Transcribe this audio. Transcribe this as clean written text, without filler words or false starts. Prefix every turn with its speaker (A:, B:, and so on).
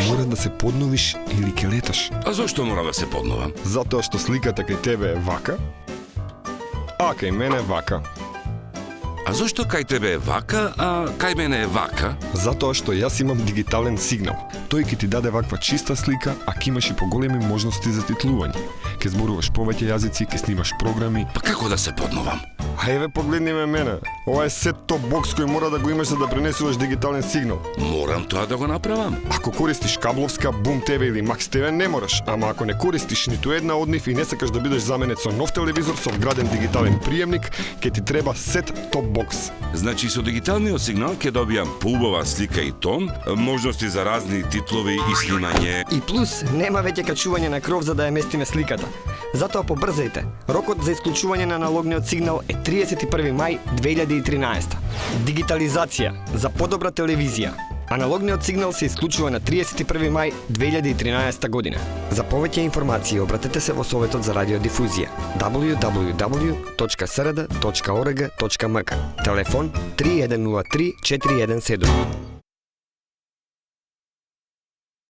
A: мора да се подновиш или ќе леташ.
B: А зошто мора да се подновам?
A: Затоа што сликата кај тебе е вака, а кај мене е вака.
B: А зошто кај тебе е вака, а кај мене е вака?
A: Затоа што јас имам дигитален сигнал. Тој ќе ти даде ваква чиста слика, а ќе имаш и поголеми можности за титлување. Ќе зборуваш повеќе јазици, ќе снимаш програми.
B: Па како да се подновам?
A: А еве погледни ме мене. Ова е сет-топ бокс кој мора да го имаш за да пренесуваш дигитален сигнал.
B: Морам тоа да го направам.
A: Ако користиш кабловска, Бум ТВ или Макс ТВ не мораш, ама ако не користиш ниту една од нив и не сакаш да бидеш заменет со нов телевизор со вграден дигитален приемник, ќе ти треба сет-топ бокс.
B: Значи со дигиталниот сигнал ќе добијам поубава слика и тон, можности за разни титлови и снимање.
C: И плюс, нема веќе качување на кров за да ја местиме сликата. Затоа побрзајте. Рокот за исклучување на аналогниот сигнал е 31 мај 2013. Дигитализација за подобра телевизија. Аналогниот сигнал се исклучува на 31 мај 2013 година. За повеќе информации обратете се во Советот за радиодифузија www.srd.org.mk. Телефон 3103 417.